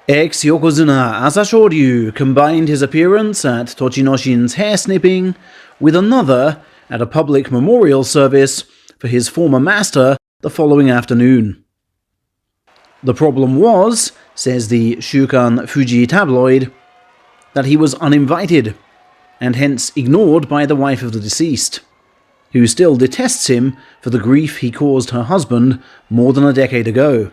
Ex-yokozuna Asashoryu combined his appearance at Tochinoshin's hair snipping with another at a public memorial service for his former master the following afternoon. The problem was, says the Shukan Fuji tabloid, that he was uninvited, and hence ignored by the wife of the deceased, who still detests him for the grief he caused her husband more than a decade ago.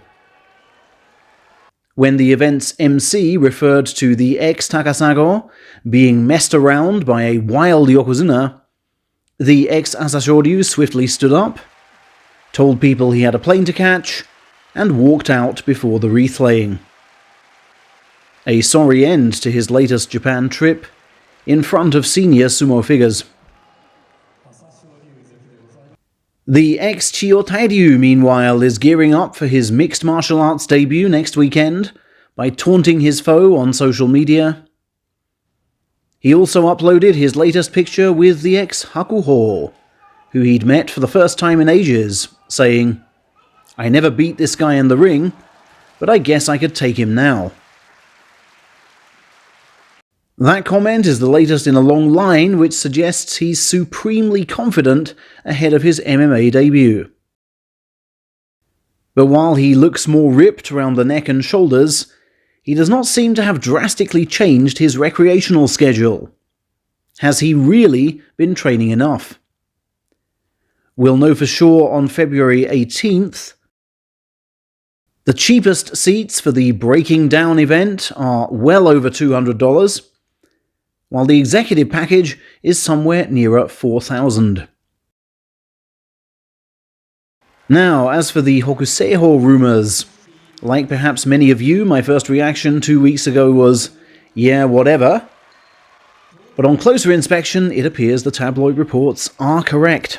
When the event's MC referred to the ex-Takasago being messed around by a wild yokozuna, the ex-Asashoryu swiftly stood up, told people he had a plane to catch, and walked out before the wreath laying. A sorry end to his latest Japan trip, in front of senior sumo figures. The ex-Chiyotairyu, meanwhile, is gearing up for his mixed martial arts debut next weekend by taunting his foe on social media. He also uploaded his latest picture with the ex-Hakuho, who he'd met for the first time in ages, saying, "I never beat this guy in the ring, but I guess I could take him now." That comment is the latest in a long line which suggests he's supremely confident ahead of his MMA debut. But while he looks more ripped around the neck and shoulders, he does not seem to have drastically changed his recreational schedule. Has he really been training enough? We'll know for sure on February 18th. The cheapest seats for the Breaking Down event are well over $200, while the executive package is somewhere nearer $4,000. Now, as for the Hokuseiho rumours, like perhaps many of you, my first reaction 2 weeks ago was, yeah, whatever. But on closer inspection, it appears the tabloid reports are correct.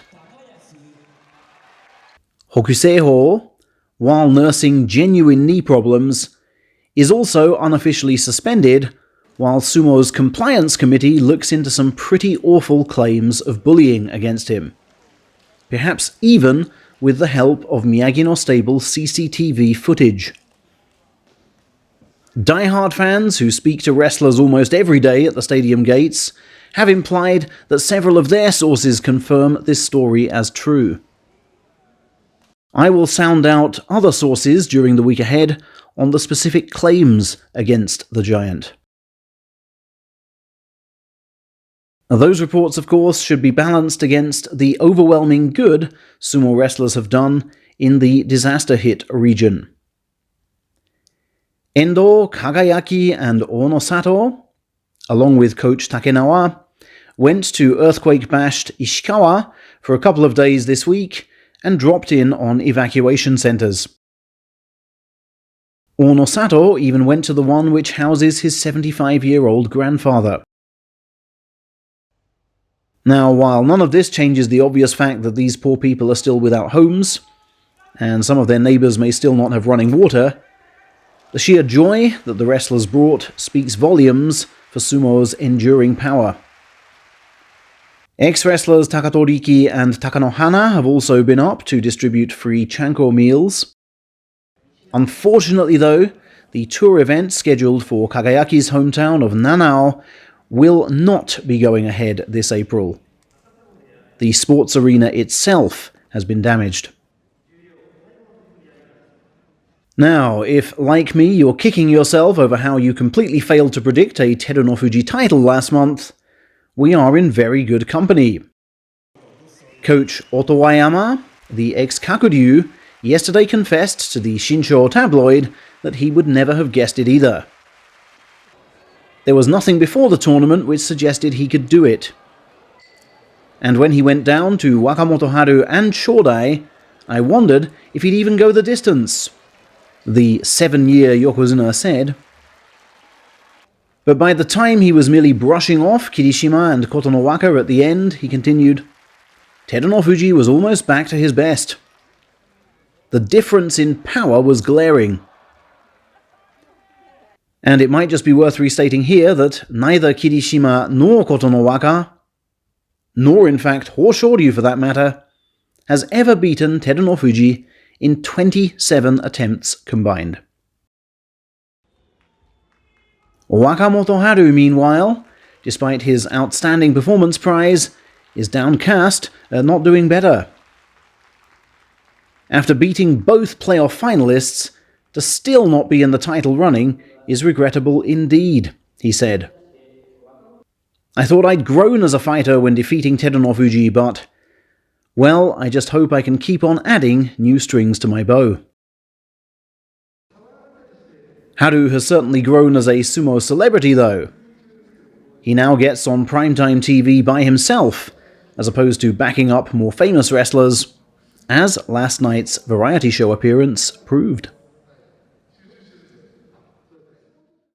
Hokuseiho, while nursing genuine knee problems, is also unofficially suspended, while Sumo's compliance committee looks into some pretty awful claims of bullying against him. Perhaps even with the help of Miyagi-no stable CCTV footage. Die-hard fans who speak to wrestlers almost every day at the stadium gates have implied that several of their sources confirm this story as true. I will sound out other sources during the week ahead on the specific claims against the giant. Those reports, of course, should be balanced against the overwhelming good sumo wrestlers have done in the disaster-hit region. Endo, Kagayaki, and Onosato, along with coach Takenawa, went to earthquake-bashed Ishikawa for a couple of days this week and dropped in on evacuation centers. Onosato even went to the one which houses his 75-year-old grandfather. Now, while none of this changes the obvious fact that these poor people are still without homes, and some of their neighbors may still not have running water, the sheer joy that the wrestlers brought speaks volumes for sumo's enduring power. Ex-wrestlers Takatoriki and Takanohana have also been up to distribute free chanko meals. Unfortunately though, the tour event scheduled for Kagayaki's hometown of Nanao will not be going ahead this April. The sports arena itself has been damaged. Now, if, like me, you're kicking yourself over how you completely failed to predict a Teruno Fuji title last month, we are in very good company. Coach Otowayama, the ex-Kakuryu, yesterday confessed to the Shinsho tabloid that he would never have guessed it either. There was nothing before the tournament which suggested he could do it. And when he went down to Wakamotoharu and Shodai, I wondered if he'd even go the distance, the 7-year yokozuna said. But by the time he was merely brushing off Kirishima and Kotonowaka at the end, he continued, Teruno Fuji was almost back to his best. The difference in power was glaring. And it might just be worth restating here that neither Kirishima nor Kotonowaka, nor in fact Hoshoryu for that matter, has ever beaten Teruno Fuji in 27 attempts combined. Wakamotoharu, meanwhile, despite his outstanding performance prize, is downcast at not doing better. After beating both playoff finalists, to still not be in the title running is regrettable indeed, he said. I thought I'd grown as a fighter when defeating Terunofuji, but, well, I just hope I can keep on adding new strings to my bow. Haru has certainly grown as a sumo celebrity, though. He now gets on primetime TV by himself, as opposed to backing up more famous wrestlers, as last night's variety show appearance proved.